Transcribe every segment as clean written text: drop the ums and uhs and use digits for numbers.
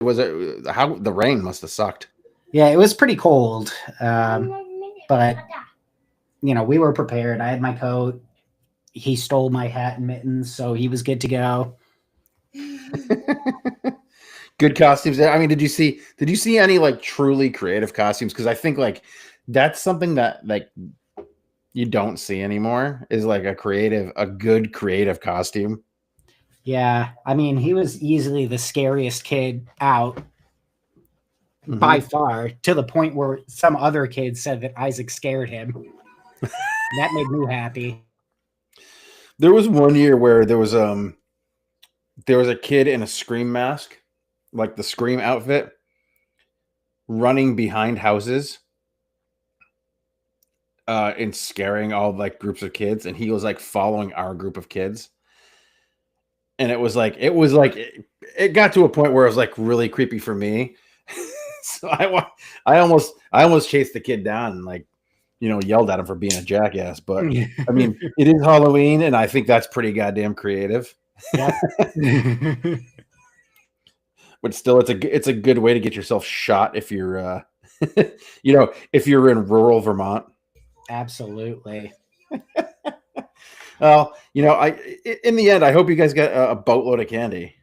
Was it how the rain must have sucked? Yeah, it was pretty cold, but we were prepared. I had my coat. He stole my hat and mittens, so he was good to go. Good costumes. I mean, did you see any like truly creative costumes? Because I think like that's something that like you don't see anymore is like a good creative costume. Yeah, I mean, he was easily the scariest kid out by Hmm. far, to the point where some other kids said that Isaac scared him. That made me happy. There was one year where there was a kid in a scream mask, like the scream outfit, running behind houses and scaring all like groups of kids, and he was like following our group of kids. And it got to a point where it was like really creepy for me. So I almost chased the kid down and like yelled at him for being a jackass. But I mean, it is Halloween, and I think that's pretty goddamn creative. Yep. But still, it's a good way to get yourself shot if you're if you're in rural Vermont. Absolutely. Well, in the end, I hope you guys got a boatload of candy.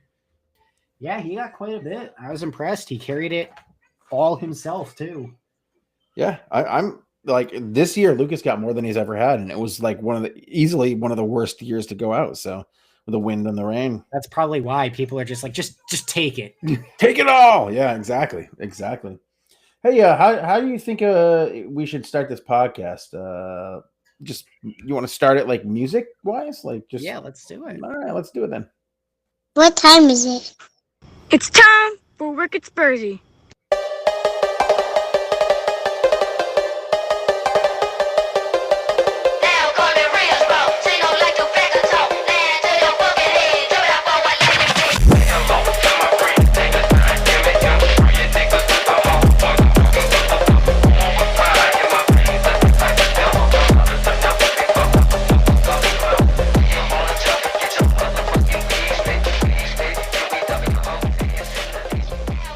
Yeah, he got quite a bit. I was impressed. He carried it all himself too. Yeah, I'm like this year. Lucas got more than he's ever had, and it was like easily one of the worst years to go out. So with the wind and the rain, That's probably why people are just like, just take it. take it all. Yeah, exactly. Hey, how do you think we should start this podcast? Just you want to start it like music wise, like just Yeah, let's do it. all right, let's do it then. What time is it? It's time for Wicked Spursy.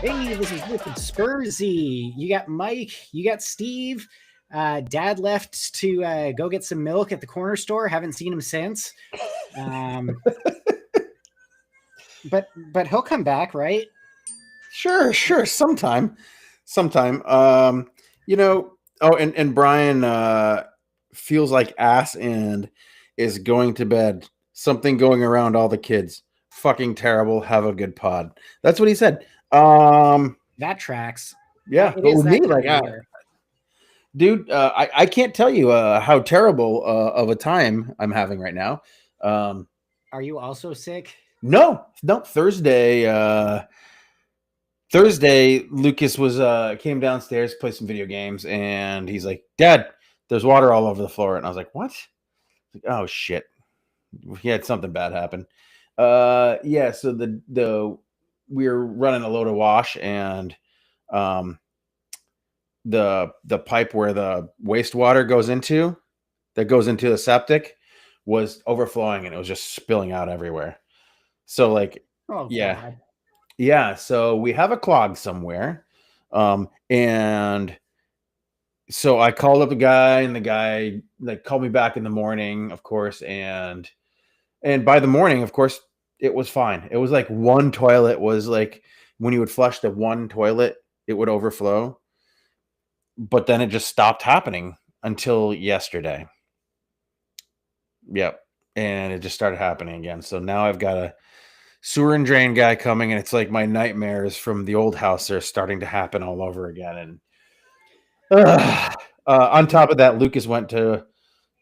Hey, this is Wicked Spursy. You got Mike, you got Steve. Dad left to go get some milk at the corner store. Haven't seen him since. But he'll come back, right? Sure, sometime. Oh, and Brian feels like ass and is going to bed. Something going around all the kids. Fucking terrible. Have a good pod. That's what he said. That tracks. Yeah, It but is with that me, time like, of year. dude, I can't tell you how terrible of a time I'm having right now. Are you also sick? No, Thursday, Lucas came downstairs, play some video games, and he's like, "Dad, there's water all over the floor." And I was like, "What?" Like, oh shit, he had something bad happen. Yeah, so the we were running a load of wash, and um, the pipe where the wastewater goes into the septic was overflowing, and it was just spilling out everywhere. So like, Oh yeah, God. yeah. So we have a clog somewhere, and so I called up a guy, and the guy like called me back in the morning, of course, and by the morning, of course, it was fine. It was like one toilet was like when you would flush the one toilet, it would overflow, but then it just stopped happening until yesterday. Yep, and it just started happening again. So now I've got a sewer and drain guy coming, and it's like my nightmares from the old house are starting to happen all over again. And on top of that, Lucas went to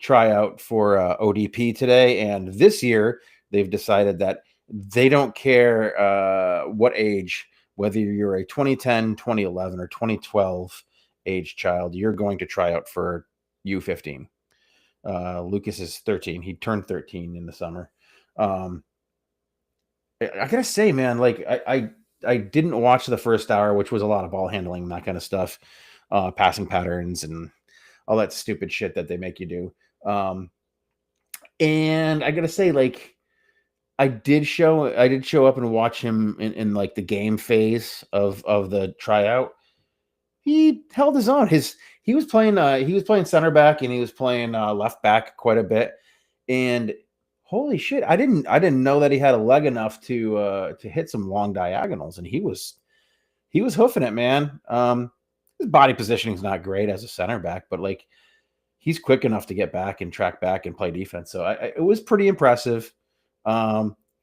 try out for ODP today, and this year they've decided that they don't care what age, whether you're a 2010, 2011, or 2012 age child, you're going to try out for U15. Lucas is 13. He turned 13 in the summer. I gotta say, man, like I didn't watch the first hour, which was a lot of ball handling and that kind of stuff, passing patterns and all that stupid shit that they make you do. And I gotta say, like, I did show up and watch him in like the game phase of the tryout. He held his own. He was playing center back and he was playing left back quite a bit. And holy shit, I didn't know that he had a leg enough to hit some long diagonals, and he was hoofing it, man. His body positioning is not great as a center back, but like he's quick enough to get back and track back and play defense. So it was pretty impressive.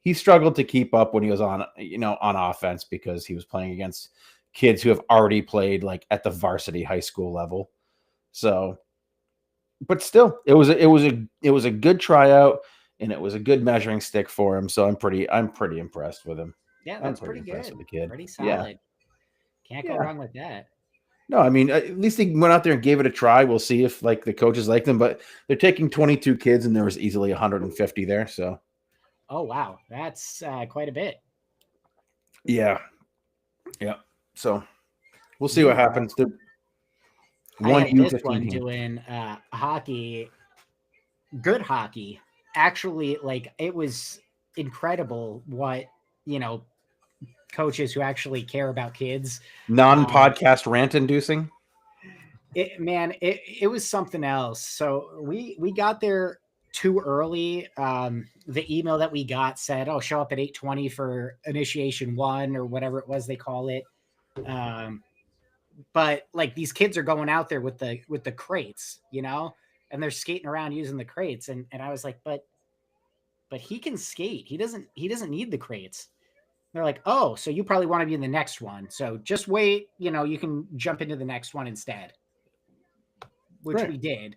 He struggled to keep up when he was on offense because he was playing against kids who have already played like at the varsity high school level. So, but still, it was a good tryout, and it was a good measuring stick for him. So I'm pretty impressed with him. Yeah, that's I'm pretty pretty impressed good. with the kid. Pretty solid. Yeah. Can't go wrong with that. No, I mean, at least they went out there and gave it a try. We'll see if like the coaches like them, but they're taking 22 kids and there was easily 150 there. So, oh wow, that's quite a bit. Yeah. So we'll see what happens. I had this one doing hockey, good hockey. Actually, like it was incredible what coaches who actually care about kids. Non-podcast rant-inducing. It was something else. So we got there too early. The email that we got said, "Oh, show up at 8:20 for initiation 1 or whatever it was they call it." But like these kids are going out there with the crates, and they're skating around using the crates, and I was like, but he can skate. He doesn't need the crates. They're like, oh, so you probably want to be in the next one. So just wait, you can jump into the next one instead, which we did.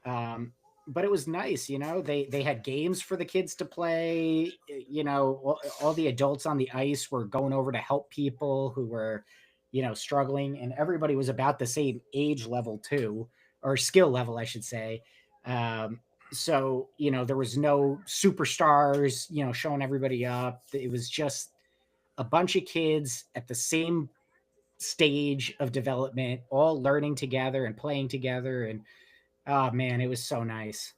But it was nice, they had games for the kids to play. All the adults on the ice were going over to help people who were, struggling, and everybody was about the same age level too, or skill level, I should say. So, there was no superstars, showing everybody up. It was just a bunch of kids at the same stage of development, all learning together and playing together. And oh man, it was so nice.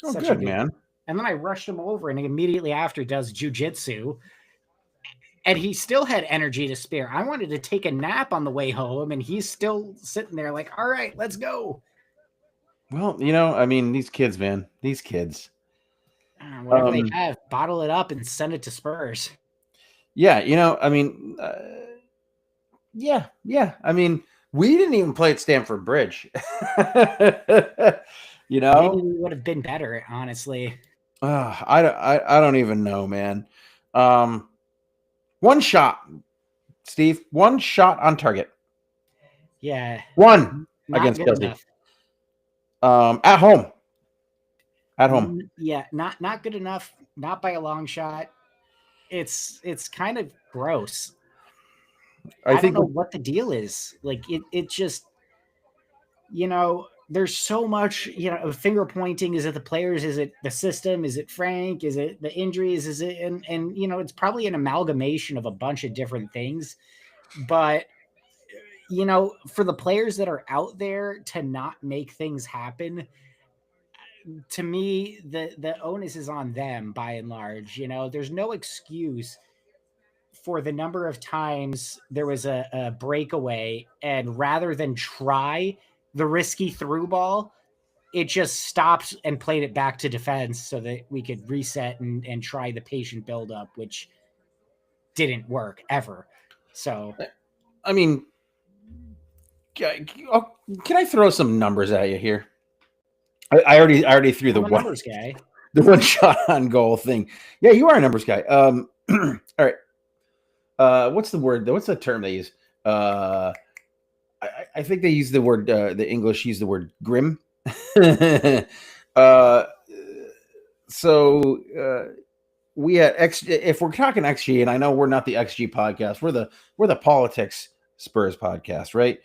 Oh, good, man. And then I rushed him over, and immediately after does jujitsu. And he still had energy to spare. I wanted to take a nap on the way home, and he's still sitting there like, all right, let's go. Well, I mean, these kids, man, these kids. Whatever they have, bottle it up and send it to Spurs. Yeah, I mean, yeah. I mean, we didn't even play at Stamford Bridge. Maybe we would have been better, honestly. I don't even know, man. One shot, Steve. One shot on target. Yeah. One against Chelsea. At home. At home. Yeah, not good enough. Not by a long shot. It's kind of gross. I don't know what the deal is. Like it just, there's so much, finger pointing. Is it the players? Is it the system? Is it Frank? Is it the injuries? Is it, and it's probably an amalgamation of a bunch of different things, but for the players that are out there to not make things happen, to me, the onus is on them by and large. There's no excuse for the number of times there was a breakaway, and rather than try the risky through ball, it just stopped and played it back to defense so that we could reset and try the patient buildup, which didn't work ever. So, I mean, can I throw some numbers at you here? I already threw the numbers guy. The one shot on goal thing. Yeah, you are a numbers guy. All right. What's the word? What's the term they use? I think they use the word. The English use the word grim. So we at XG. If we're talking XG, and I know we're not the XG podcast, we're the politics Spurs podcast, right?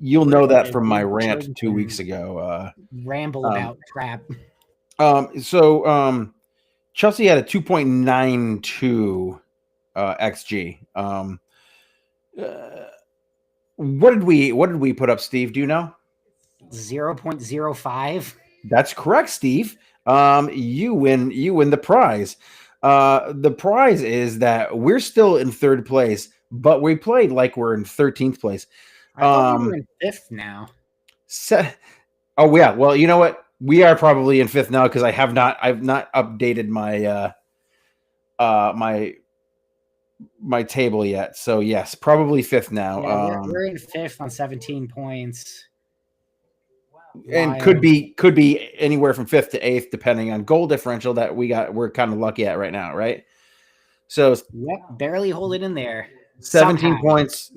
You'll know that from my rant 2 weeks ago. Ramble about crap. So Chelsea had a 2.92 XG. What did we put up, Steve? Do you know? 0.05. That's correct, Steve. You win the prize. The prize is that we're still in third place, but we played like we're in 13th place. I thought we were in fifth now. Oh yeah, well, you know what? We are probably in fifth now because I've not updated my table yet. So yes, probably fifth now. Yeah, we're in fifth on 17 points. And could be anywhere from fifth to eighth, depending on goal differential that we're kind of lucky at right now, right? So yep, barely holding in there. 17 points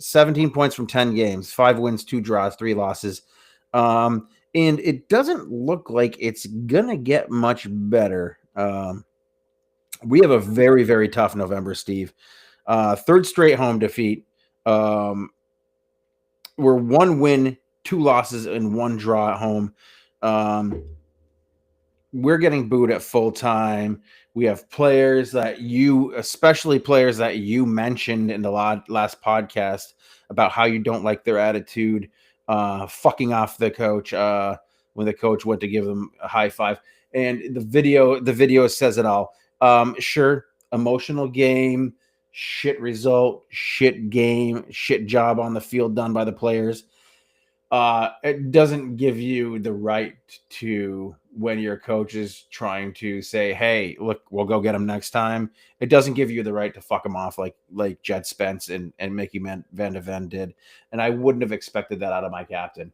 from 10 games, 5 wins, 2 draws, 3 losses. And it doesn't look like it's gonna get much better. We have a very, very tough November, Steve. Third straight home defeat. We're 1 win, 2 losses, and 1 draw at home. We're getting booed at full time. We have players that especially players that you mentioned in the last podcast about how you don't like their attitude, fucking off the coach when the coach went to give them a high five. And the video says it all. Sure, emotional game, shit result, shit game, shit job on the field done by the players. It doesn't give you the right to, when your coach is trying to say, hey, look, we'll go get him next time. It doesn't give you the right to fuck him off like Jed Spence and Mickey Van de Ven did. And I wouldn't have expected that out of my captain.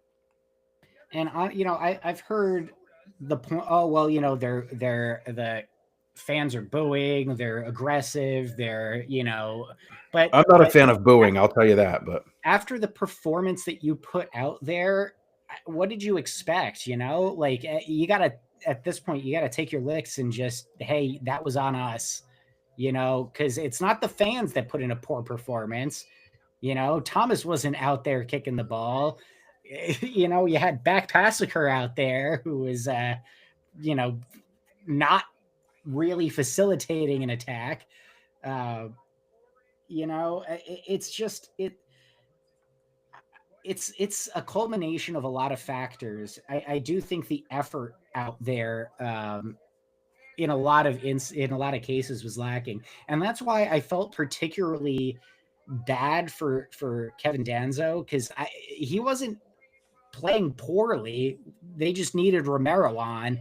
And I've heard the point. Oh, well, the fans are booing, they're aggressive, but I'm not a fan of booing, I'll tell you that. But after the performance that you put out there, what did you expect? You gotta, at this point, you gotta take your licks and just, hey, that was on us, because it's not the fans that put in a poor performance. Thomas wasn't out there kicking the ball. You had Back Passaker out there who was not really facilitating an attack. It's a culmination of a lot of factors. I do think the effort out there in a lot of cases was lacking, and that's why I felt particularly bad for Kevin Danzo, because he wasn't playing poorly. They just needed Romero on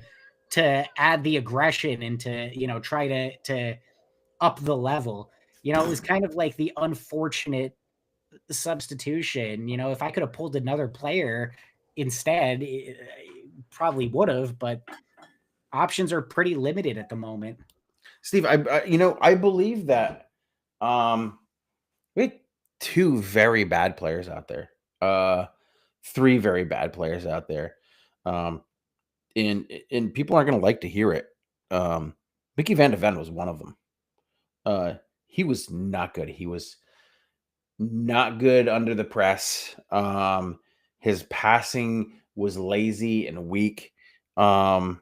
to add the aggression and to try to up the level. It was kind of like the unfortunate substitution. If I could have pulled another player instead, probably would have, but options are pretty limited at the moment. Steve, I believe that we had 2 very bad players out there, 3 very bad players out there, and people aren't going to like to hear it. Mickey Van de Ven was one of them. He was not good. He was not good under the press. His passing was lazy and weak. I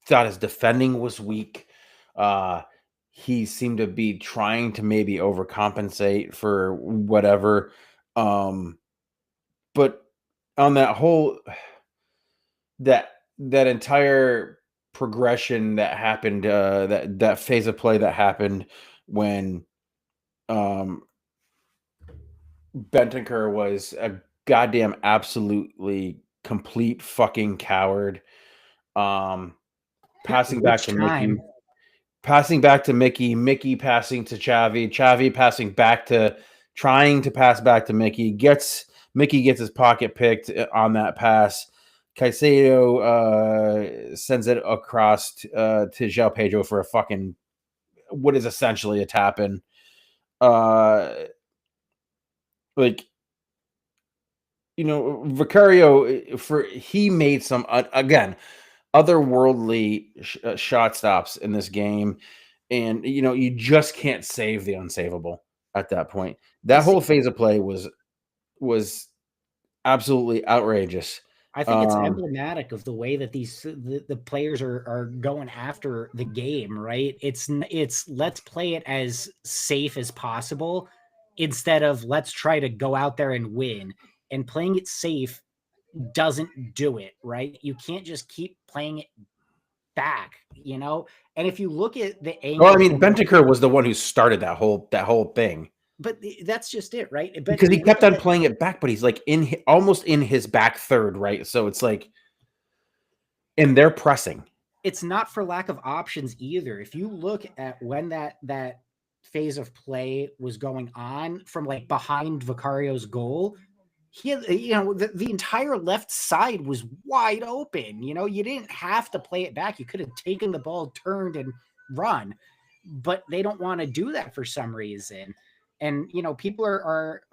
thought his defending was weak. He seemed to be trying to maybe overcompensate for whatever. But on that whole, that entire progression that happened, that phase of play that happened when Bentancur was a goddamn absolutely complete fucking coward. Passing back to Mickey, Mickey passing to Xavi passing back to, trying to pass back to Mickey, Mickey gets his pocket picked on that pass. Caicedo sends it across to João Pedro for a fucking, what is essentially a tap-in. Vicario, he made some, again, otherworldly shot stops in this game. And, you just can't save the unsavable at that point. That whole phase of play was absolutely outrageous. I think it's emblematic of the way that the players are going after the game, right? It's let's play it as safe as possible instead of let's try to go out there and win. And playing it safe doesn't do it, right? You can't just keep playing it back, you know. And if you look at the Well, I angle, mean, Bentancur was the one who started that whole thing but that's just it, right? But because he look kept at on playing it back, but he's like almost in his back third, right? So it's like, and they're pressing. it's not for lack of options either. If you look at when that phase of play was going on from like behind Vicario's goal, he had, the entire left side was wide open. You know, you didn't have to play it back. You could have taken the ball, turned, and run, but they don't want to do that for some reason. And people are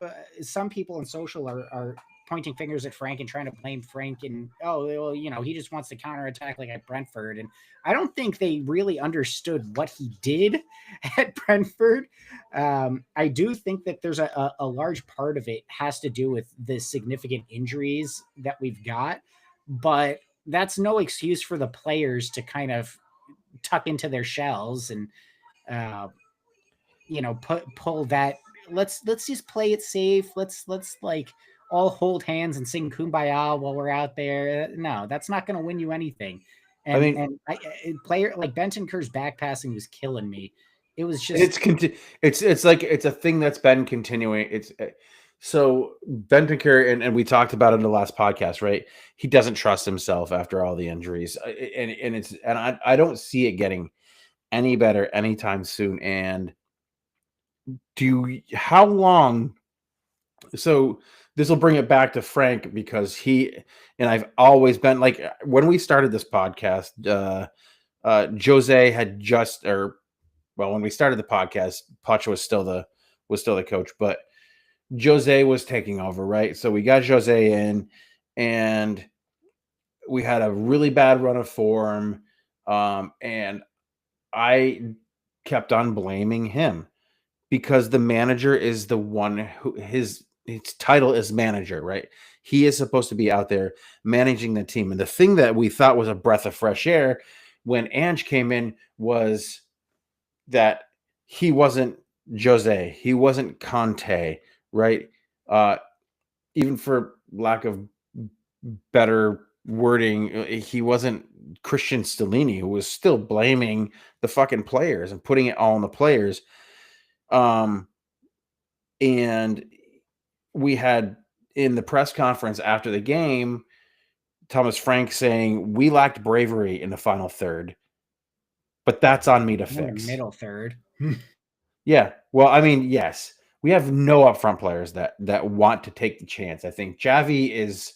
some people in social are pointing fingers at Frank and trying to blame Frank, and well, he just wants to counterattack like at Brentford. And I don't think they really understood what he did at Brentford. I do think that there's a large part of it has to do with the significant injuries that we've got, but that's no excuse for the players to kind of tuck into their shells and pull that. Let's just play it safe. Let's like all hold hands and sing Kumbaya while we're out there. No, that's not going to win you anything. And I mean, player like Bentancur's back passing was killing me. It was just it's like it's a thing that's been continuing. It's so Bentancur, and we talked about it in the last podcast, right? He doesn't trust himself after all the injuries, and I don't see it getting any better anytime soon. And how long? So this will bring it back to Frank because I've always been like, when we started this podcast, Jose had just, when we started the podcast, Poch was still the coach, but Jose was taking over, right? So we got Jose in, and we had a really bad run of form, and I kept on blaming him because the manager is the one who his title is manager, right? He is supposed to be out there managing the team. And the thing that we thought was a breath of fresh air when Ange came in was that he wasn't Jose, he wasn't Conte, right? Even for lack of better wording, he wasn't Christian Stellini, who was still blaming the fucking players and putting it all on the players. And we had in the press conference after the game, Thomas Frank saying we lacked bravery in the final third, but that's on me to fix. Middle third. Yeah. Well, I mean, yes, we have no upfront players that want to take the chance. I think Xavi is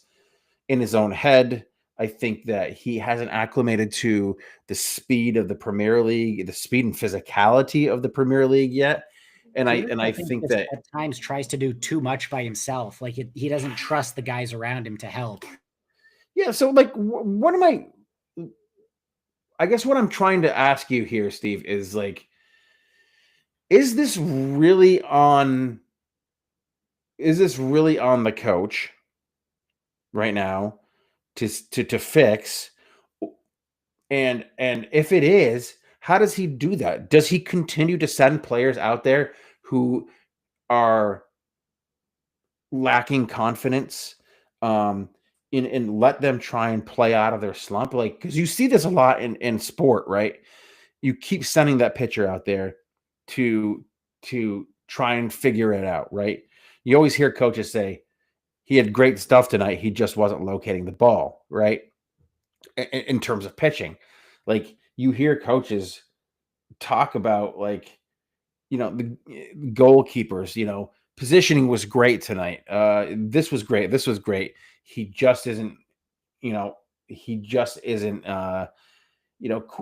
in his own head. I think that he hasn't acclimated to the speed of the Premier League, the speed and physicality of the Premier League yet. And I think that at times tries to do too much by himself. Like he doesn't trust the guys around him to help. Yeah. So like, I guess what I'm trying to ask you here, Steve, is like, is this really on the coach right now to fix? And if it is, how does he do that? Does he continue to send players out there who are lacking confidence, and let them try and play out of their slump? Like, because you see this a lot in sport, right? You keep sending that pitcher out there to try and figure it out, right? You always hear coaches say he had great stuff tonight, he just wasn't locating the ball, right? In terms of pitching, like you hear coaches talk about, like, the goalkeepers, positioning was great tonight. This was great. This was great. He just isn't,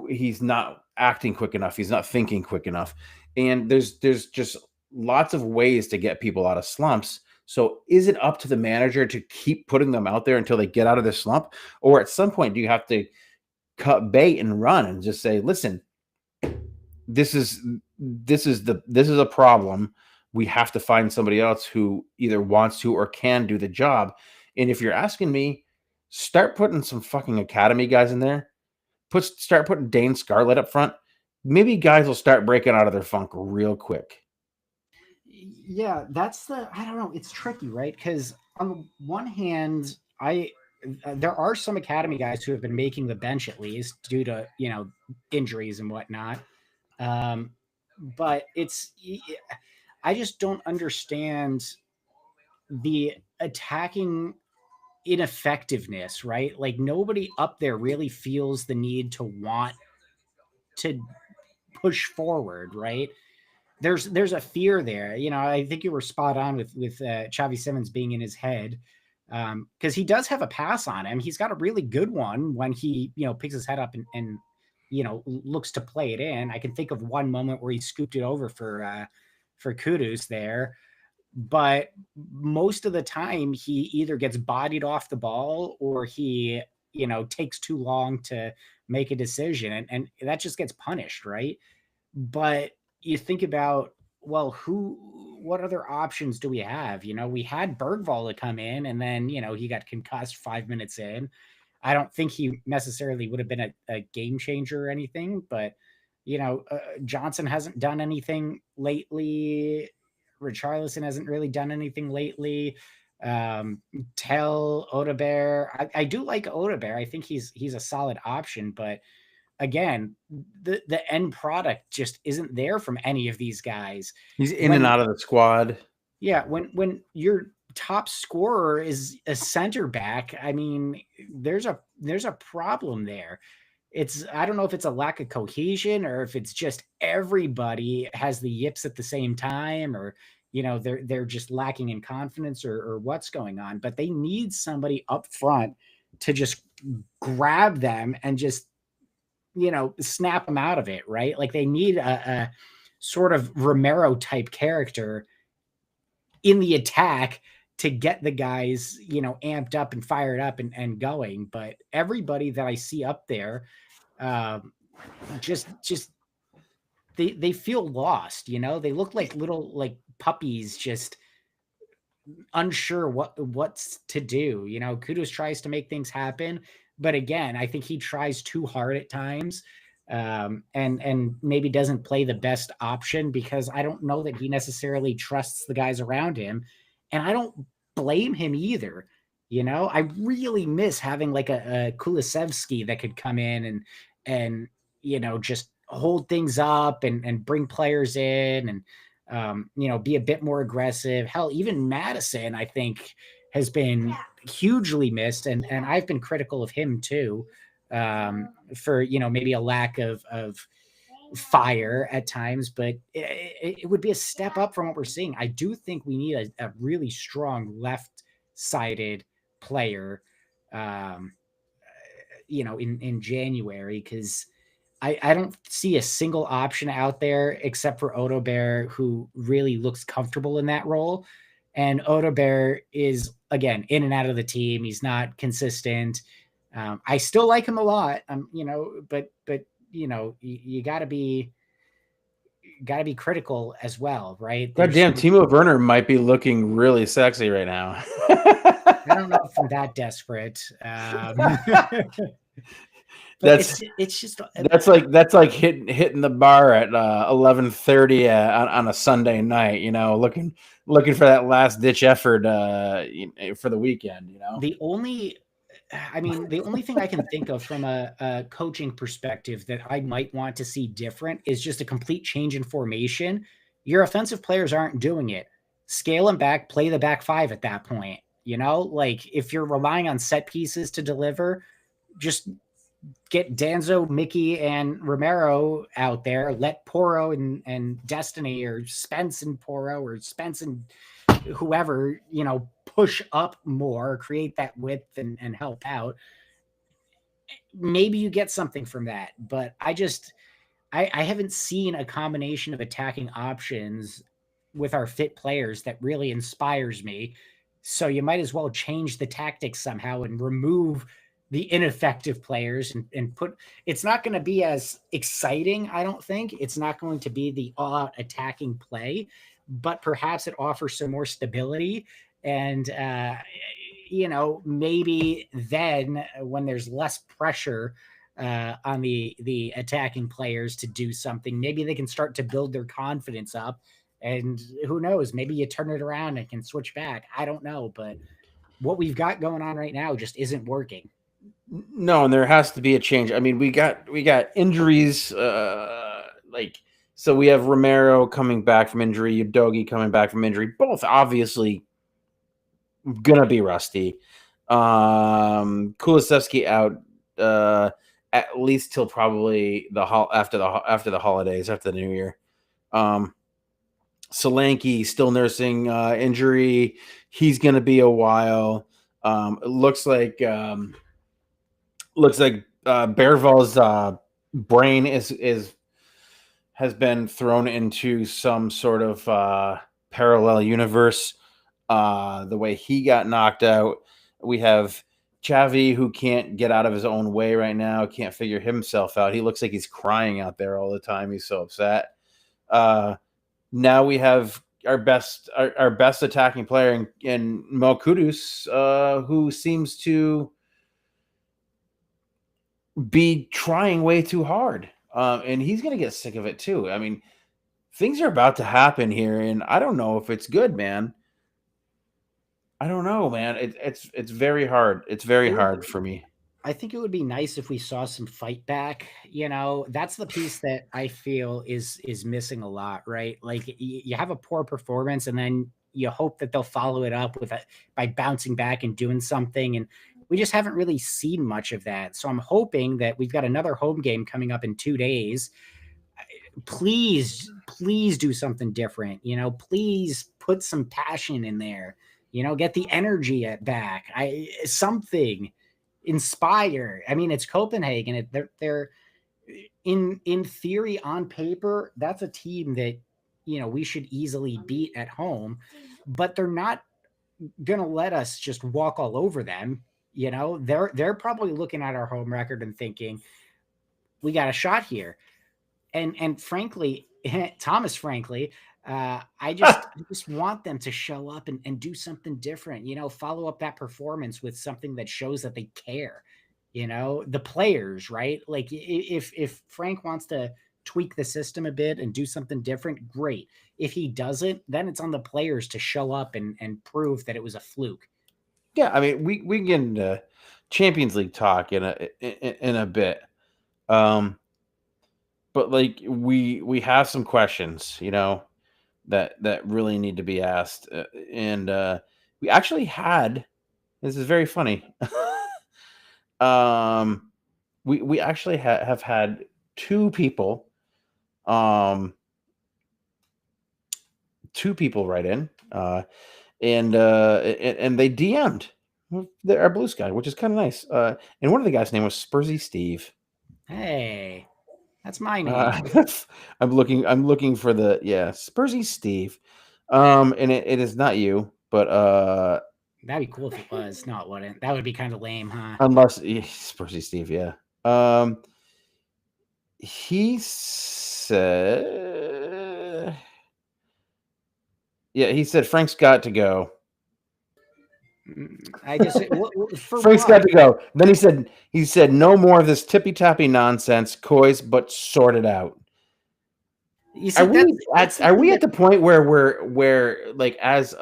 he's not acting quick enough. He's not thinking quick enough. And there's just lots of ways to get people out of slumps. So is it up to the manager to keep putting them out there until they get out of this slump? Or at some point, do you have to cut bait and run and just say, listen, this is a problem. We have to find somebody else who either wants to or can do the job. And if you're asking me, start putting some fucking academy guys in there. Start putting Dane Scarlett up front. Maybe guys will start breaking out of their funk real quick. Yeah, I don't know. It's tricky, right? Because on the one hand, I there are some academy guys who have been making the bench at least due to, injuries and whatnot. But I just don't understand the attacking ineffectiveness, right? Like nobody up there really feels the need to want to push forward, right? There's a fear there. I think you were spot on with Xavi Simons being in his head, because he does have a pass on him. He's got a really good one when he picks his head up and looks to play it in. I can think of one moment where he scooped it over for Kudus there, but most of the time he either gets bodied off the ball or he takes too long to make a decision, and that just gets punished, right? But you think about, well, what other options do we have? We had Bergvall to come in, and then he got concussed 5 minutes in. I don't think he necessarily would have been a game changer or anything, but Johnson hasn't done anything lately. Richarlison hasn't really done anything lately. Tell Odegaard, I do like Odegaard. I think he's a solid option, but again, the end product just isn't there from any of these guys. He's in and out of the squad. Yeah, when your top scorer is a center back, I mean, there's a problem there. I don't know if it's a lack of cohesion or if it's just everybody has the yips at the same time, or they're just lacking in confidence, or what's going on. But they need somebody up front to just grab them and just snap them out of it, right? Like they need a sort of Romero type character in the attack to get the guys, amped up and fired up and going. But everybody that I see up there, just they feel lost, they look like little puppies, just unsure what's to do. Kudus tries to make things happen, but again, I think he tries too hard at times, and maybe doesn't play the best option, because I don't know that he necessarily trusts the guys around him, and I don't blame him either. I really miss having like a Kulusevski that could come in and just hold things up and bring players in and be a bit more aggressive. Hell, even Madison, I think, has been hugely missed, and I've been critical of him too, for maybe a lack of fire at times, but it would be a step up from what we're seeing. I do think we need a really strong left-sided player, in January, because I don't see a single option out there except for Odegaard, who really looks comfortable in that role. And Odegaard is, again, in and out of the team. He's not consistent. I still like him a lot, but you gotta be critical as well, right? Goddamn, Timo Werner might be looking really sexy right now. I don't know if I'm that desperate. That's like hitting the bar at 11:30 on a Sunday night. Looking for that last ditch effort for the weekend. The only thing I can think of from a coaching perspective that I might want to see different is just a complete change in formation. Your offensive players aren't doing it. Scale them back, play the back five at that point. Like if you're relying on set pieces to deliver, just get Danzo, Mickey, and Romero out there. Let Porro and Destiny, or Spence and Porro, or Spence and whoever, push up more, create that width and help out. Maybe you get something from that, but I haven't seen a combination of attacking options with our fit players that really inspires me. So you might as well change the tactics somehow and remove the ineffective players and put, it's not going to be as exciting. I don't think it's not going to be the all-out attacking play, but perhaps it offers some more stability. And, maybe then when there's less pressure on the attacking players to do something, maybe they can start to build their confidence up. And who knows, maybe you turn it around and can switch back. I don't know, but what we've got going on right now just isn't working. No, and there has to be a change. I mean, we got injuries. So we have Romero coming back from injury, Udogi coming back from injury. Both obviously gonna be rusty. Kulisevsky out at least till probably after the holidays, after the New Year. Solanke still nursing injury. He's gonna be a while. It looks like Bearval's brain has been thrown into some sort of parallel universe. The way he got knocked out. We have Xavi, who can't get out of his own way right now, can't figure himself out. He looks like he's crying out there all the time. He's so upset. Now we have our best attacking player in Mo Kudus, who seems to be trying way too hard. And he's going to get sick of it too. I mean, things are about to happen here, and I don't know if it's good, man. I don't know, man. It's very hard. It's very hard for me. I think it would be nice if we saw some fight back. That's the piece that I feel is missing a lot, right? Like you have a poor performance, and then you hope that they'll follow it up by bouncing back and doing something. And we just haven't really seen much of that. So I'm hoping that we've got another home game coming up in 2 days. Please do something different. Please put some passion in there. Get the energy back. Something inspire. I mean, it's Copenhagen. They're in theory, on paper, that's a team that we should easily beat at home, but they're not gonna let us just walk all over them. They're probably looking at our home record and thinking we got a shot here. And frankly, Thomas, I just want them to show up and do something different, follow up that performance with something that shows that they care, the players, right? Like if Frank wants to tweak the system a bit and do something different, great. If he doesn't, then it's on the players to show up and prove that it was a fluke. Yeah, I mean, we get into Champions League talk in a bit. But like we have some questions, that really need to be asked. And we actually had, this is very funny. We actually have had two people write in, and they DM'd our Blue Sky, which is kind of nice. And one of the guys' name was Spursy Steve. Hey, that's my name. I'm looking for the Spursy Steve. And it is not you, but that'd be cool if it was. No, it wouldn't. That would be kind of lame, huh? Unless Spursy Steve, yeah. He said, he said Frank's got to go. I just Frank's got to go. Then he said no more of this tippy tappy nonsense, Coys, but sort it out. You see, are we at the point where we're like as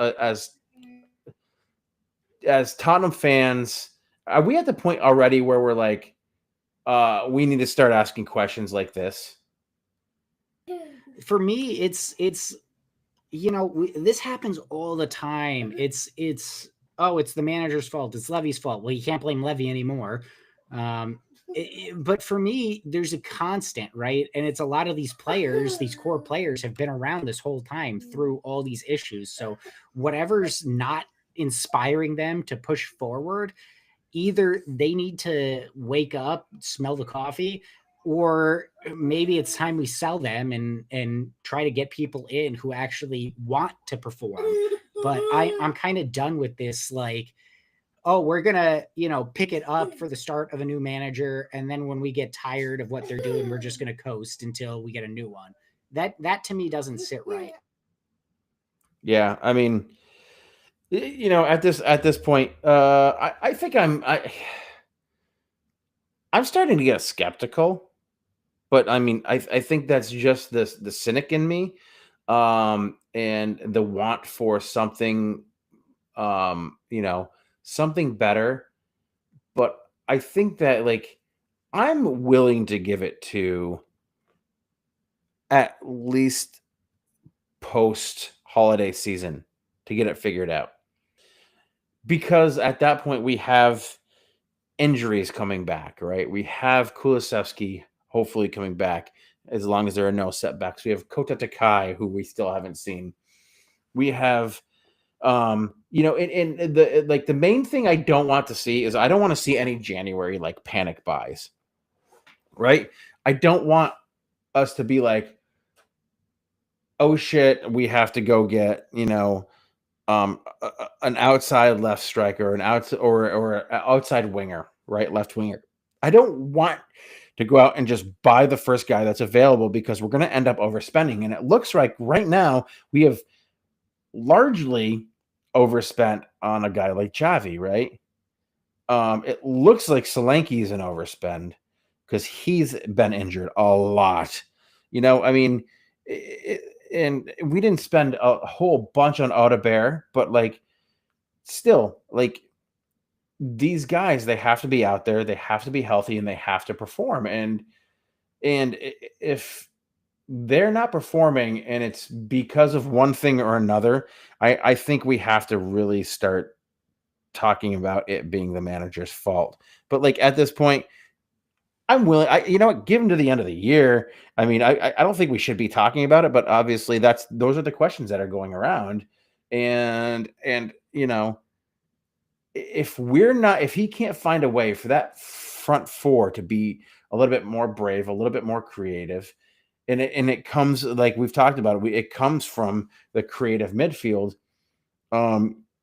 Tottenham fans, are we at the point already where we're like, we need to start asking questions like this? For me, it's this happens all the time. It's the manager's fault. It's Levy's fault. Well, you can't blame Levy anymore. But for me, there's a constant, right? And it's a lot of these players, these core players have been around this whole time through all these issues. So whatever's not inspiring them to push forward, either they need to wake up, smell the coffee, or maybe it's time we sell them and try to get people in who actually want to perform. But I'm kind of done with this, like, oh, we're going to, pick it up for the start of a new manager. And then when we get tired of what they're doing, we're just going to coast until we get a new one. That to me doesn't sit right. Yeah. I mean, at this point, I think I'm starting to get skeptical, but I mean, I think that's just the cynic in me, and the want for something, something better. But I think that like I'm willing to give it to at least post holiday season to get it figured out. Because at that point we have injuries coming back, right? We have Kulisevsky hopefully coming back as long as there are no setbacks. We have Kota Takai, who we still haven't seen. We have and the like the main thing I don't want to see is I don't want to see any January like panic buys, right? I don't want us to be like, oh shit, we have to go get, an outside left striker, an outside or an outside winger, right? Left winger. I don't want to go out and just buy the first guy that's available because we're going to end up overspending. And it looks like right now we have largely overspent on a guy like Xavi, right? It looks like Solanke is an overspend because he's been injured a lot. I mean, and we didn't spend a whole bunch on Audebert, but like, still, like these guys, they have to be out there, they have to be healthy, and they have to perform. And if they're not performing, and it's because of one thing or another, I think we have to really start talking about it being the manager's fault. But like at this point, I'm willing. Give them to the end of the year. I mean, I don't think we should be talking about it, but obviously those are the questions that are going around. And if he can't find a way for that front four to be a little bit more brave, a little bit more creative, and it comes like we've talked about it comes from the creative midfield.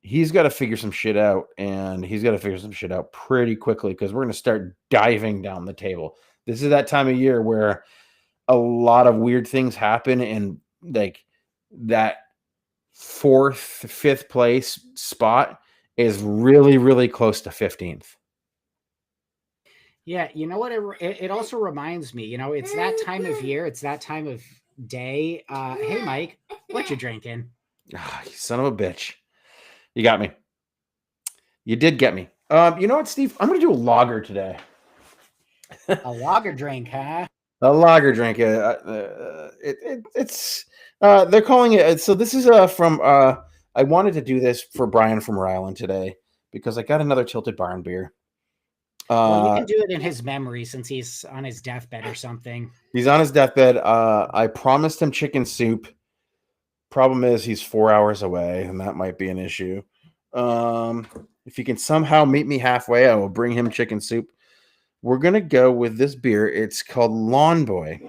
He's got to figure some shit out, and he's got to figure some shit out pretty quickly because we're going to start diving down the table. This is that time of year where a lot of weird things happen, and like that fourth, fifth place spot is really, really close to 15th. Yeah, you know what? It also reminds me, it's that time of year, it's that time of day. Hey, Mike, what you drinking? Oh, you son of a bitch. You got me. You did get me. You know what, Steve? I'm going to do a lager today. A lager drink, huh? A lager drink. It's they're calling it. So this is from. I wanted to do this for Brian from Rhode Island today because I got another Tilted Barn beer. Well, you can do it in his memory since he's on his deathbed or something. He's on his deathbed. I promised him chicken soup. Problem is he's 4 hours away, and that might be an issue. If you can somehow meet me halfway, I will bring him chicken soup. We're gonna go with this beer. It's called Lawn Boy.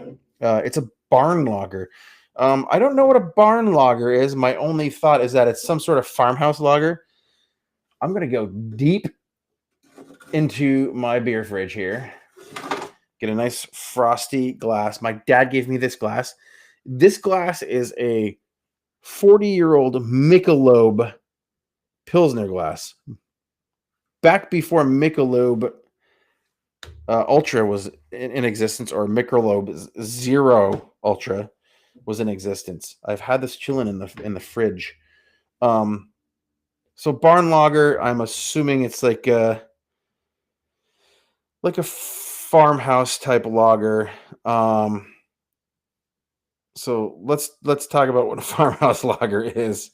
It's a barn lager. I don't know what a barn lager is. My only thought is that it's some sort of farmhouse lager. I'm gonna go deep into my beer fridge here. Get a nice frosty glass. My dad gave me this glass. This glass is a 40-year-old Michelob Pilsner glass. Back before Michelob Ultra was in existence, or Michelob Zero Ultra was in existence. I've had this chilling in the fridge. So barn lager, I'm assuming it's like a farmhouse type lager. So let's talk about what a farmhouse lager is.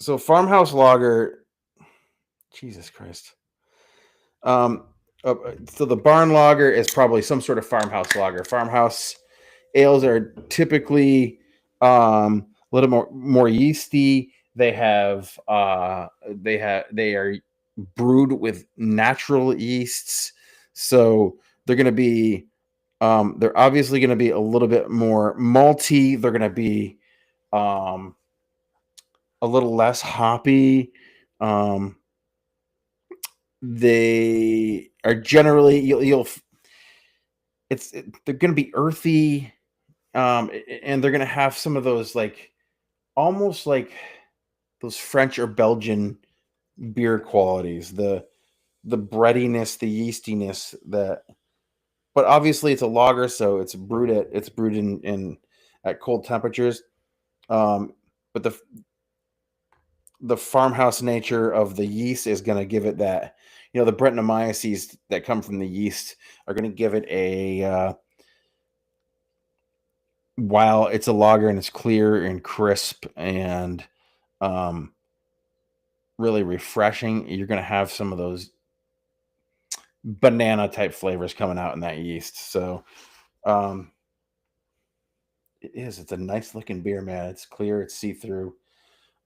So farmhouse lager, Jesus Christ. So the barn lager is probably some sort of farmhouse lager. Farmhouse ales are typically a little more yeasty. They are brewed with natural yeasts, so they're going to be they're obviously going to be a little bit more malty. They're going to be a little less hoppy. They are generally they're going to be earthy, and they're going to have some of those like almost like those French or Belgian beer qualities, the breadiness, the yeastiness but obviously it's a lager, so it's brewed in at cold temperatures. But the farmhouse nature of the yeast is going to give it that, the Brettanomyces that come from the yeast are going to give it a, while it's a lager and it's clear and crisp and really refreshing, you're going to have some of those banana type flavors coming out in that yeast. So it's a nice looking beer, man. It's clear, it's see-through.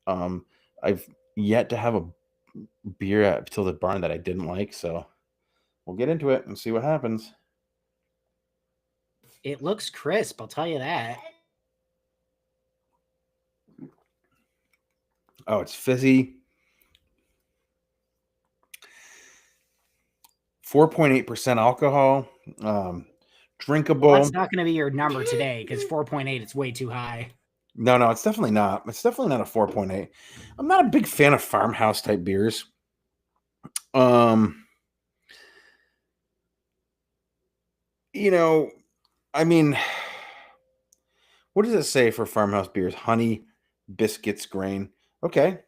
I've yet to have a beer at Tilted Barn that I didn't like, so we'll get into it and see what happens. It looks crisp, I'll tell you that. Oh, it's fizzy. 4.8% alcohol. Drinkable. Well, that's not going to be your number today because 4.8, it's way too high. No, it's definitely not. It's definitely not a 4.8. I'm not a big fan of farmhouse type beers. I mean, what does it say for farmhouse beers? Honey, biscuits, grain. Okay.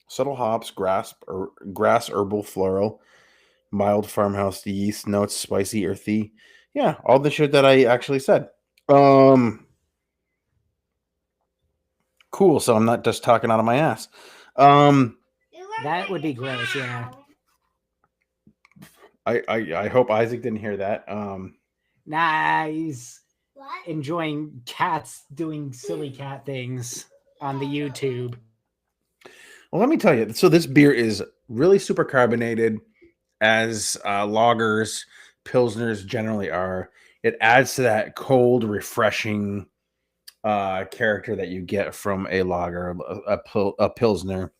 Subtle hops, grass, herbal, floral, mild farmhouse yeast notes, spicy, earthy. Yeah, all the shit that I actually said. Cool. So I'm not just talking out of my ass. That would be gross, yeah. I hope Isaac didn't hear that. Nah, he's enjoying cats doing silly cat things on the YouTube. Well, let me tell you. So this beer is really super carbonated, as lagers, pilsners generally are. It adds to that cold, refreshing character that you get from a lager, a pilsner.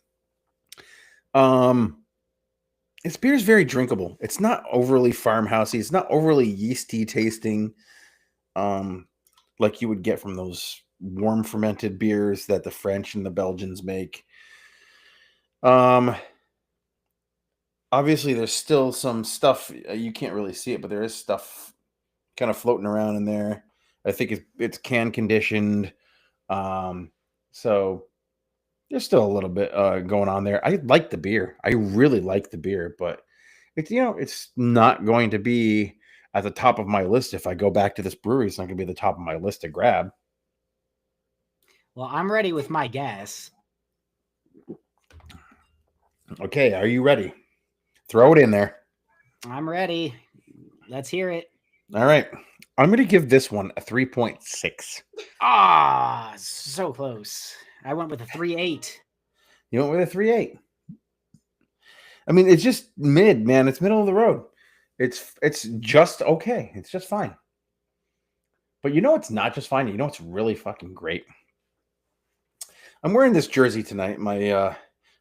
This beer is very drinkable. It's not overly farmhousey. It's not overly yeasty tasting, like you would get from those warm fermented beers that the French and the Belgians make. Obviously, there's still some stuff you can't really see it, but there is stuff kind of floating around in there. I think it's can conditioned, so there's still a little bit going on there. I like the beer. I really like the beer, but it's not going to be at the top of my list. If I go back to this brewery, it's not going to be at the top of my list to grab. Well, I'm ready with my guess. Okay, are you ready? Throw it in there. I'm ready. Let's hear it. All right. I'm going to give this one a 3.6. Ah, so close. I went with a 3.8. You went with a 3.8. I mean, it's just mid, man. It's middle of the road. It's just okay. It's just fine. But it's not just fine. It's really fucking great. I'm wearing this jersey tonight. My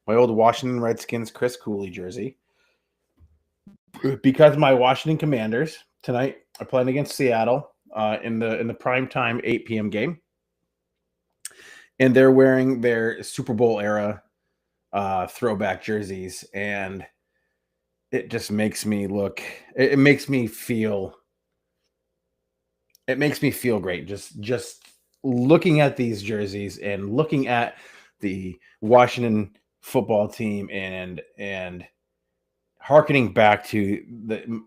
old Washington Redskins Chris Cooley jersey. Because my Washington Commanders tonight are playing against Seattle in the primetime 8 p.m. game. And they're wearing their Super Bowl era throwback jerseys, and it just makes me look. It makes me feel great. Just looking at these jerseys and looking at the Washington football team and harkening back to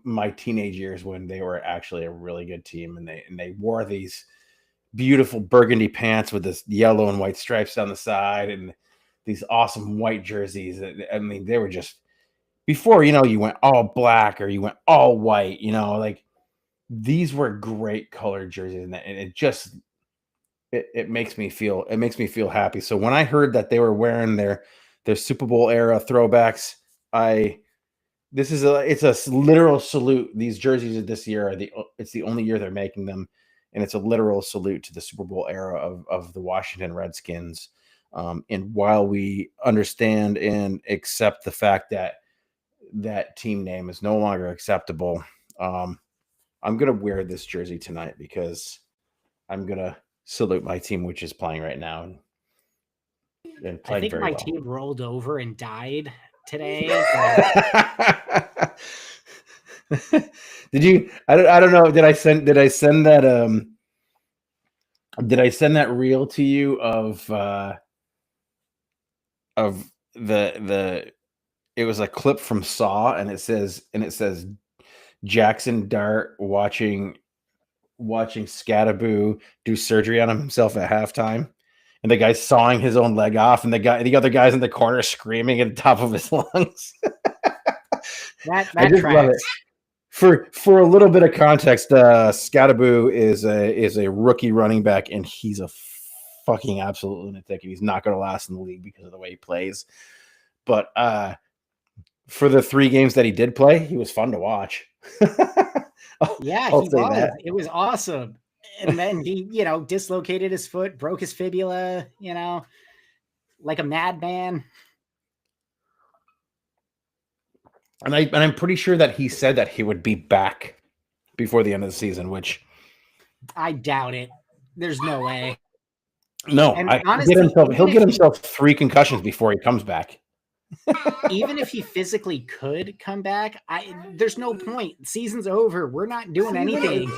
my teenage years when they were actually a really good team, and they wore these beautiful burgundy pants with this yellow and white stripes down the side and these awesome white jerseys. I mean, they were just, before, you went all black or you went all white, like these were great colored jerseys, and it just, it makes me feel happy. So when I heard that they were wearing their Super Bowl era throwbacks, it's a literal salute. These jerseys of this year it's the only year they're making them. And it's a literal salute to the Super Bowl era of the Washington Redskins. And while we understand and accept the fact that that team name is no longer acceptable, I'm going to wear this jersey tonight because I'm going to salute my team, which is playing right now. And I think my well. team rolled over and died today. Did you? I don't know. Did I send that? Did I send that reel to you of it was a clip from Saw, and it says Jackson Dart watching Scatterboo do surgery on himself at halftime, and the guy's sawing his own leg off, and the other guy's in the corner screaming at the top of his lungs. That I just love it. For a little bit of context, Scatterboo is a rookie running back, and he's a fucking absolute lunatic, and he's not going to last in the league because of the way he plays. But for the 3 games that he did play, he was fun to watch. Yeah, I'll he say was. that. It was awesome. And then he, dislocated his foot, broke his fibula, like a madman. And I'm pretty sure that he said that he would be back before the end of the season, which I doubt it. There's no way. no, And he'll honestly, get himself 3 concussions before he comes back. Even if he physically could come back, there's no point. Season's over. We're not doing anything.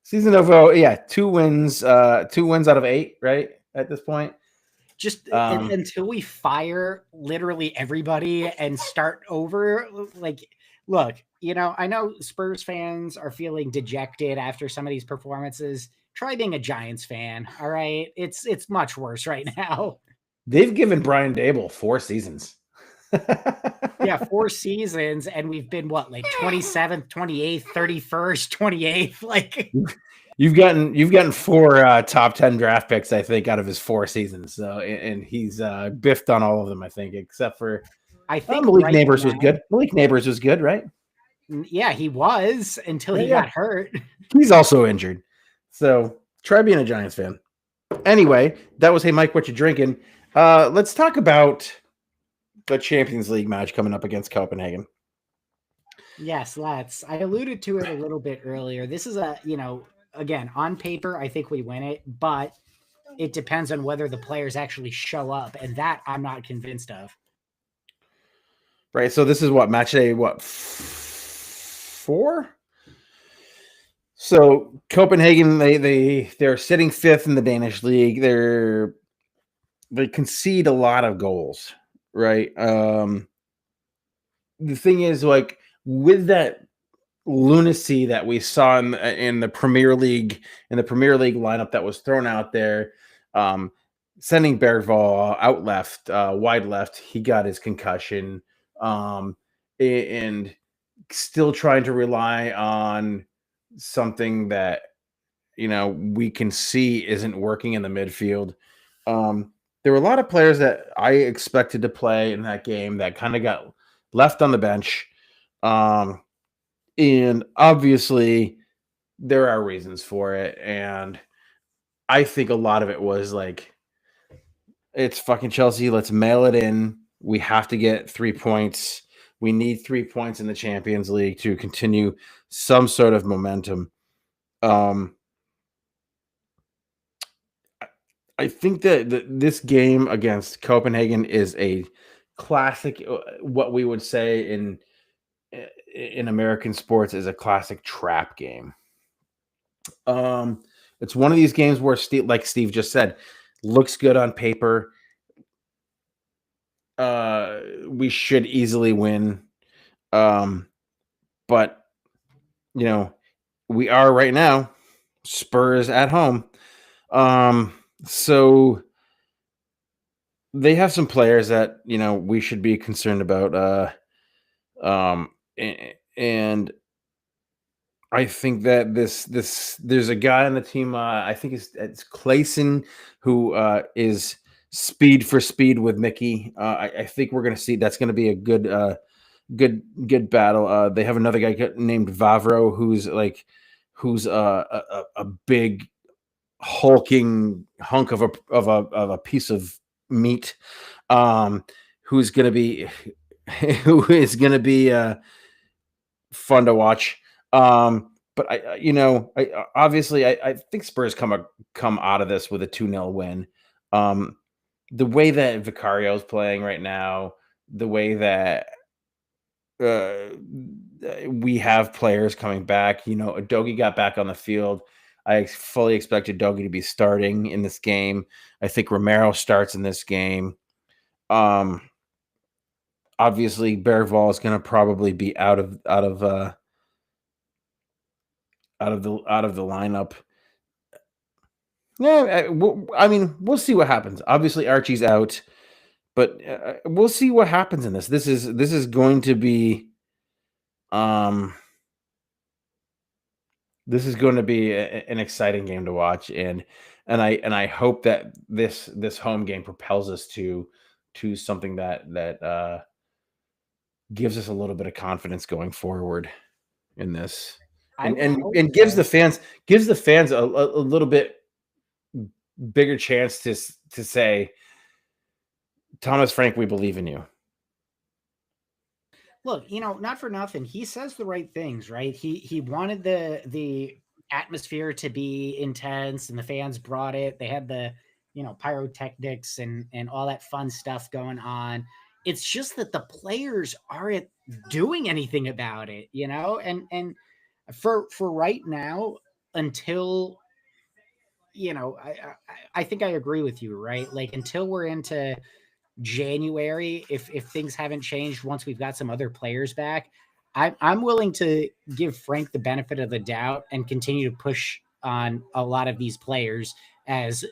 Season over, yeah, 2 wins out of 8, right? At this point. Just until we fire literally everybody and start over. Like, look, I know Spurs fans are feeling dejected after some of these performances. Try being a Giants fan, all right? It's much worse right now. They've given Brian Dable 4 seasons. Yeah, 4 seasons, and we've been like 27th, 28th, 31st, 28th. Like, you've gotten 4 top 10 draft picks, I think, out of his 4 seasons. So, and he's biffed on all of them, I think, except for I think Malik Neighbors was good. Malik Neighbors was good, right? Yeah, he was until he got hurt. He's also injured. So try being a Giants fan. Anyway, that was Hey Mike, what you drinking? Let's talk about the Champions League match coming up against Copenhagen. Yes, let's. I alluded to it a little bit earlier. This is again, on paper, I think we win it, but it depends on whether the players actually show up, and that I'm not convinced of. Right. So this is match day 4? So Copenhagen, they're sitting 5th in the Danish league. They concede a lot of goals, right? The thing is, like, with that lunacy that we saw in the Premier League, lineup that was thrown out there, sending Bergvall out left, wide left, he got his concussion, and still trying to rely on something that we can see isn't working in the midfield. There were a lot of players that I expected to play in that game that kind of got left on the bench. And obviously there are reasons for it. And I think a lot of it was like, it's fucking Chelsea. Let's mail it in. We have to get 3 points. We need 3 points in the Champions League to continue some sort of momentum. I think that this game against Copenhagen is a classic, what we would say in American sports is a classic trap game. It's one of these games where like Steve just said, looks good on paper. We should easily win. But we are right now Spurs at home. So they have some players that, we should be concerned about. And I think that there's a guy on the team. I think it's Clayson, who is speed for speed with Mickey. I think we're going to see that's going to be a good battle. They have another guy named Vavro, who's a big hulking hunk of a piece of meat, who is going to be fun to watch. But I obviously think Spurs come out of this with a 2-0 win. The way that Vicario is playing right now, the way that we have players coming back, Udogie got back on the field. I fully expected Udogie to be starting in this game. I think Romero starts in this game. Obviously, Bergvall is going to probably be out of the lineup. Yeah, I mean, we'll see what happens. Obviously, Archie's out, but we'll see what happens in this. This is going to be this is going to be an exciting game to watch, and I hope that this home game propels us to something that gives us a little bit of confidence going forward in this, and gives the fans a little bit bigger chance to say, Thomas Frank, we believe in you. Look, not for nothing, he says the right things, right? He wanted the atmosphere to be intense, and the fans brought it. They had the pyrotechnics and all that fun stuff going on. It's just that the players aren't doing anything about it, and for right now, until I think I agree with you, right? Like, until we're into January, if things haven't changed, once we've got some other players back, I'm willing to give Frank the benefit of the doubt and continue to push on a lot of these players as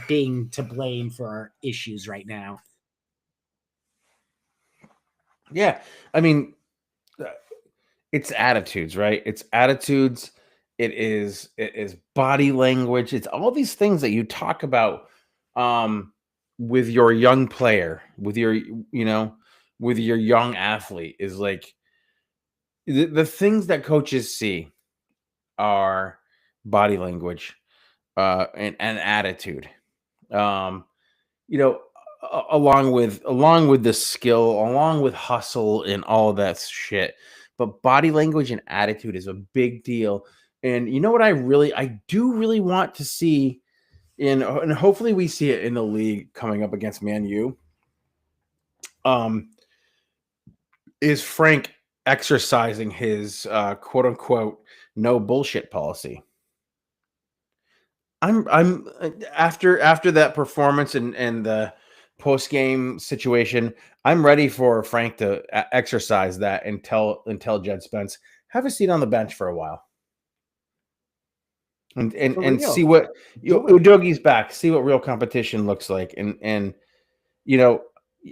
being to blame for our issues right now. Yeah, I mean, it's attitudes, right? It's attitudes. It is body language. It's all these things that you talk about with your young player, with your young athlete, is like the things that coaches see are body language and attitude. Along with the skill, along with hustle and all that shit. But body language and attitude is a big deal. And you know what I do really want to see and hopefully we see it in the league coming up against Man U, is Frank exercising his quote unquote no bullshit policy. I'm after that performance and the post game situation, I'm ready for Frank to exercise that and tell Jed Spence, have a seat on the bench for a while. And see what Udogie's back. See what real competition looks like. And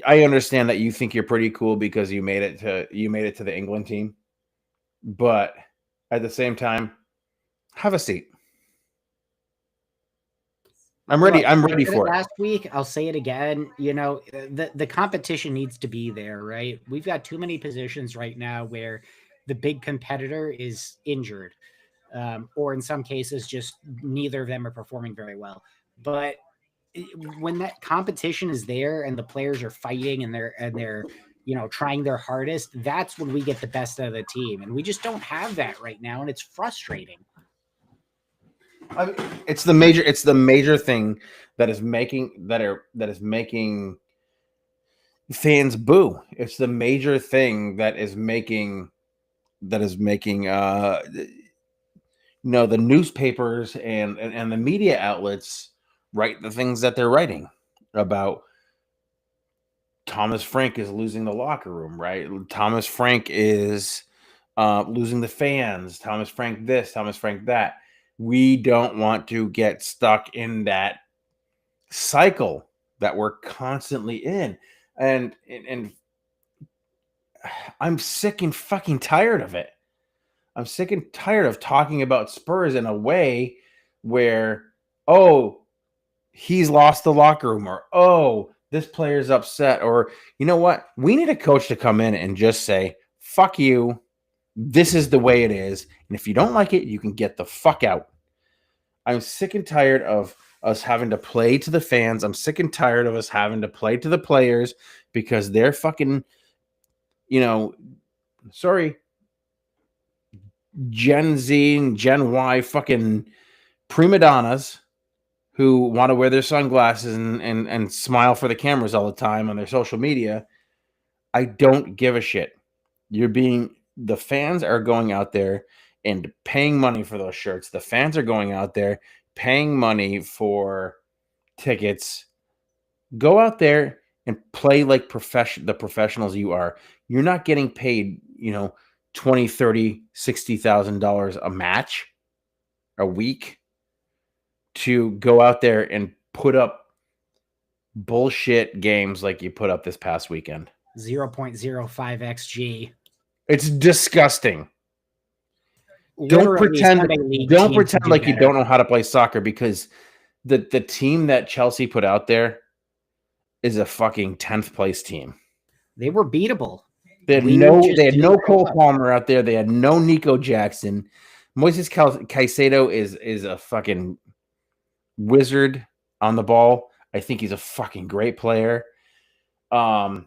I understand that you think you're pretty cool because you made it to the England team, but at the same time, have a seat. I'm ready. I'm ready for it. Last week, I'll say it again. The competition needs to be there, right? We've got too many positions right now where the big competitor is injured. Or in some cases, just neither of them are performing very well. But when that competition is there and the players are fighting and they're trying their hardest, that's when we get the best out of the team. And we just don't have that right now, and it's frustrating. It's the major thing that is making fans boo. It's the major thing that is making the newspapers and the media outlets write the things that they're writing about. Thomas Frank is losing the locker room, right? Thomas Frank is losing the fans. Thomas Frank this, Thomas Frank that. We don't want to get stuck in that cycle that we're constantly in. And I'm sick and fucking tired of it. I'm sick and tired of talking about Spurs in a way where, he's lost the locker room, or, this player's upset, or, you know what? We need a coach to come in and just say, fuck you. This is the way it is. And if you don't like it, you can get the fuck out. I'm sick and tired of us having to play to the fans. I'm sick and tired of us having to play to the players because they're fucking, sorry, Gen Z and Gen Y fucking prima donnas who want to wear their sunglasses and smile for the cameras all the time on their social media. I don't give a shit. The fans are going out there and paying money for those shirts. The fans are going out there paying money for tickets. Go out there and play like the professionals you are, you're not getting paid, $20, $30, $60,000 a match a week to go out there and put up bullshit games like you put up this past weekend. 0.05 XG. It's disgusting. Literally, don't pretend like you don't know how to play soccer, because the team that Chelsea put out there is a fucking 10th place team. They were beatable. They had no Cole Palmer out there. They had no Nico Jackson. Moises Caicedo is a fucking wizard on the ball. I think he's a fucking great player. But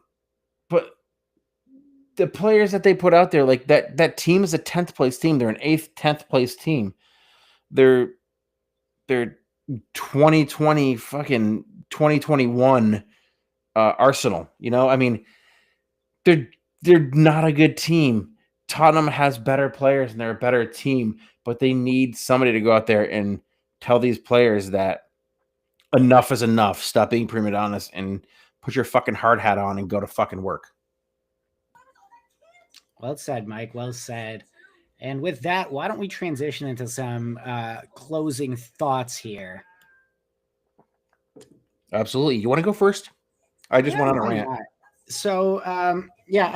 the players that they put out there, like that team is a 10th place team. They're an 8th, 10th place team. They're 2020 fucking 2021 Arsenal. I mean, they're not a good team. Tottenham has better players and they're a better team, but they need somebody to go out there and tell these players that enough is enough. Stop being prima donnas and put your fucking hard hat on and go to fucking work. Well said, Mike. Well said. And with that, why don't we transition into some closing thoughts here? Absolutely. You want to go first? I just went on a rant. So, I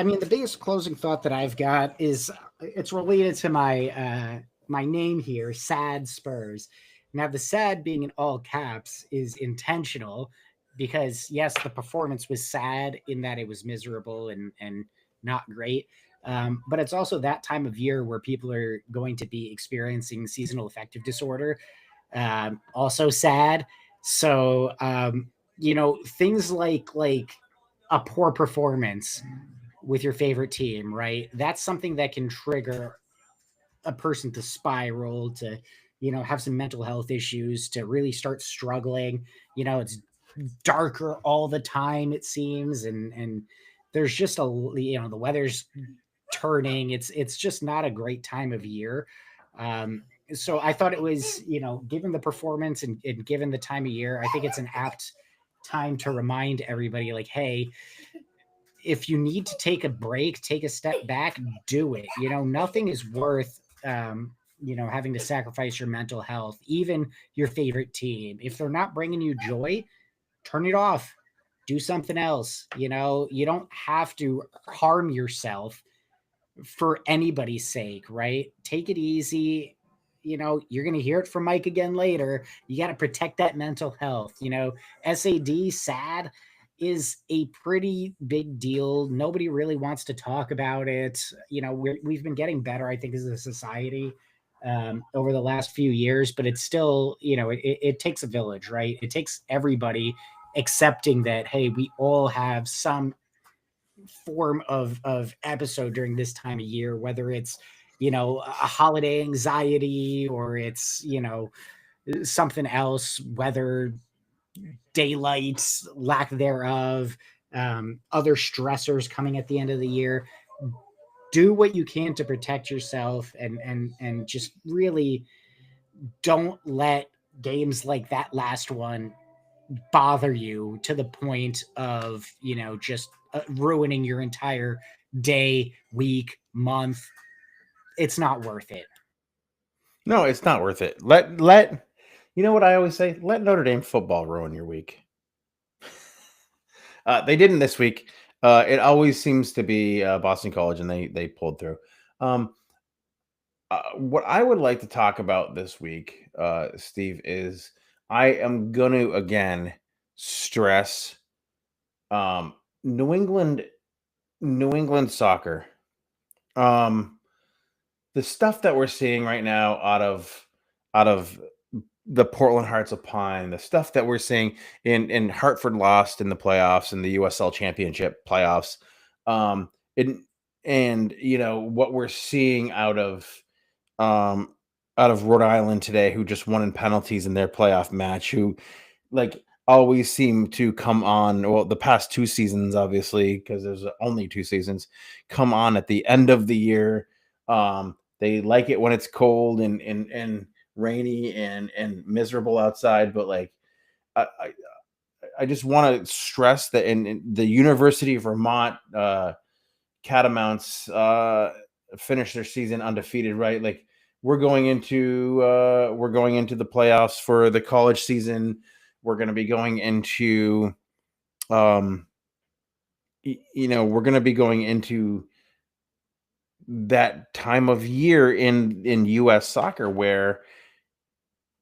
mean, the biggest closing thought that I've got is it's related to my my name here, Sad Spurs. Now, the sad being in all caps is intentional because, yes, the performance was sad in that it was miserable and not great. But it's also that time of year where people are going to be experiencing seasonal affective disorder. Also sad. So, things like a poor performance with your favorite team, right? That's something that can trigger a person to spiral, to, have some mental health issues, to really start struggling. It's darker all the time, it seems. And there's just the weather's turning. It's just not a great time of year. So I thought it was, given the performance and given the time of year, I think it's an apt time to remind everybody, like, hey, if you need to take a break, take a step back, do it. Nothing is worth, having to sacrifice your mental health, even your favorite team. If they're not bringing you joy, turn it off, do something else. You don't have to harm yourself for anybody's sake, right? Take it easy. You're going to hear it from Mike again later. You got to protect that mental health. SAD is a pretty big deal. Nobody really wants to talk about it. We've been getting better, I think, as a society over the last few years, but it's still, it takes a village, right? It takes everybody accepting that, hey, we all have some form of episode during this time of year, whether it's, a holiday anxiety or it's, something else, weather, daylight, lack thereof, other stressors coming at the end of the year. Do what you can to protect yourself and just really don't let games like that last one bother you to the point of, just ruining your entire day, week, month. It's not worth it. No, it's not worth it. Let you know what I always say? Let Notre Dame football ruin your week. They didn't this week. It always seems to be Boston College, and they pulled through. What I would like to talk about this week, Steve, is I am going to again stress New England soccer. The stuff that we're seeing right now out of the Portland Hearts of Pine, the stuff that we're seeing in Hartford lost in the playoffs, in the USL Championship playoffs, and what we're seeing out of Rhode Island today, who just won in penalties in their playoff match, who always seem to come on. Well, the past 2 seasons, obviously, because there's only 2 seasons, come on at the end of the year. They like it when it's cold and rainy and miserable outside, but I just want to stress that in the University of Vermont Catamounts finished their season undefeated, right? Like we're going into the playoffs for the college season. We're going to be going into we're going to be going into that time of year in US soccer where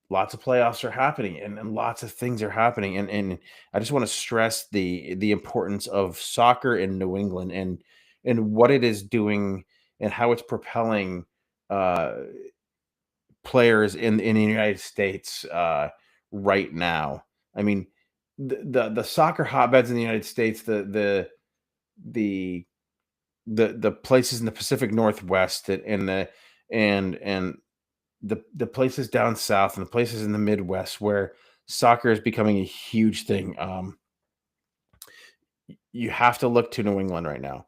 lots of playoffs are happening and lots of things are happening. And I just want to stress the importance of soccer in New England and what it is doing and how it's propelling players in the United States right now. I mean, the soccer hotbeds in the United States, the places in the Pacific Northwest and the places down south and the places in the Midwest where soccer is becoming a huge thing. You have to look to New England right now.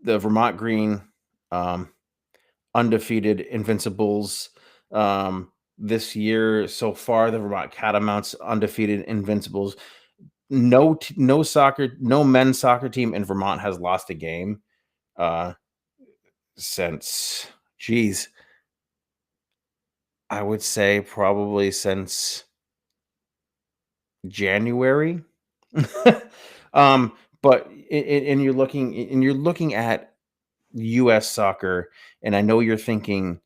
The Vermont Green, undefeated Invincibles. This year so far, the Vermont Catamounts, undefeated Invincibles. No men's soccer team in Vermont has lost a game since, I would say probably since January. But you're looking at US soccer, and I know you're thinking,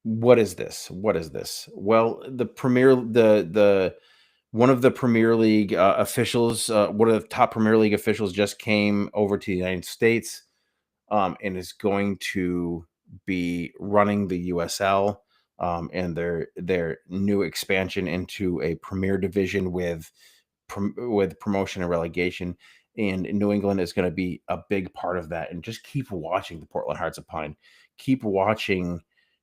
what is this? Well, one of the Premier League officials, one of the top Premier League officials just came over to the United States and is going to be running the USL and their new expansion into a Premier Division with promotion and relegation. And New England is going to be a big part of that. And just keep watching the Portland Hearts of Pine. Keep watching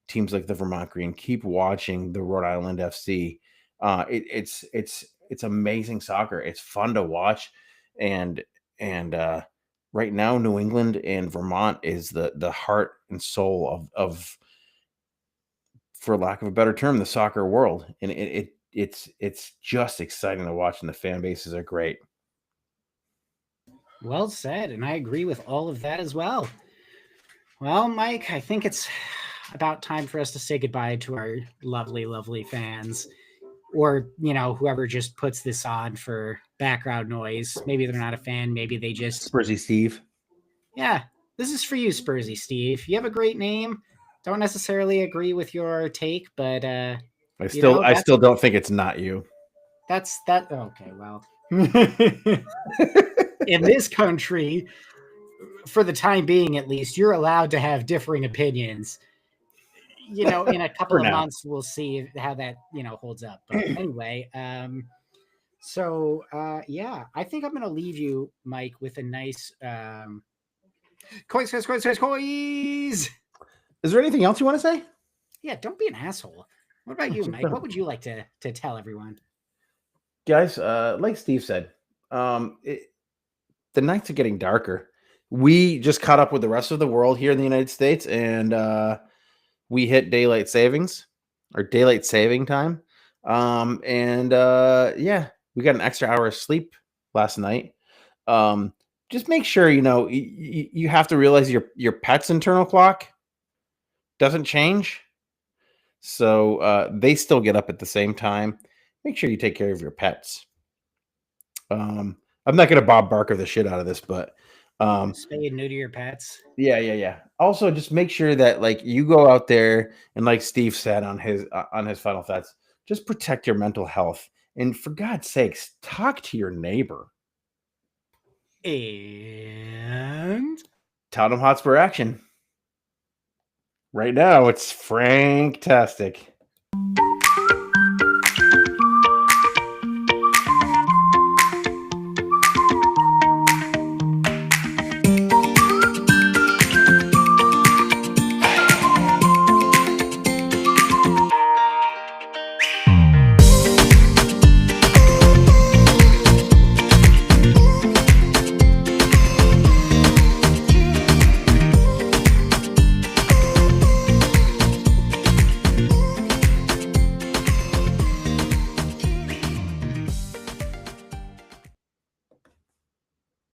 teams like the Vermont Green. Keep watching the Rhode Island FC. It's amazing soccer. It's fun to watch. And right now, New England and Vermont is the heart and soul of, for lack of a better term, the soccer world. And it's just exciting to watch, and the fan bases are great. Well said, and I agree with all of that as well. Well, Mike, I think it's about time for us to say goodbye to our lovely, lovely fans, or, whoever just puts this on for background noise. Maybe they're not a fan. Maybe they just... Spursy Steve. Yeah, this is for you, Spursy Steve. You have a great name. Don't necessarily agree with your take, but... I still don't think it's not you. That's that. Okay, well... In this country, for the time being at least, you're allowed to have differing opinions. In a couple of months, we'll see how that holds up. But anyway, so I think I'm going to leave you, Mike, with a nice coins. Is there anything else you want to say? Yeah, don't be an asshole. What about you, Mike? What would you like to tell everyone? Guys, like Steve said, the nights are getting darker. We just caught up with the rest of the world here in the United States, and we hit daylight saving time. We got an extra hour of sleep last night. Just make sure, you have to realize your pet's internal clock doesn't change. So they still get up at the same time. Make sure you take care of your pets. I'm not going to Bob Barker the shit out of this, but spay and neuter your pets. Yeah. Also, just make sure that you go out there and, like Steve said on his final thoughts, just protect your mental health, and for God's sakes, talk to your neighbor. And Tottenham Hotspur action right now. It's Frank-tastic.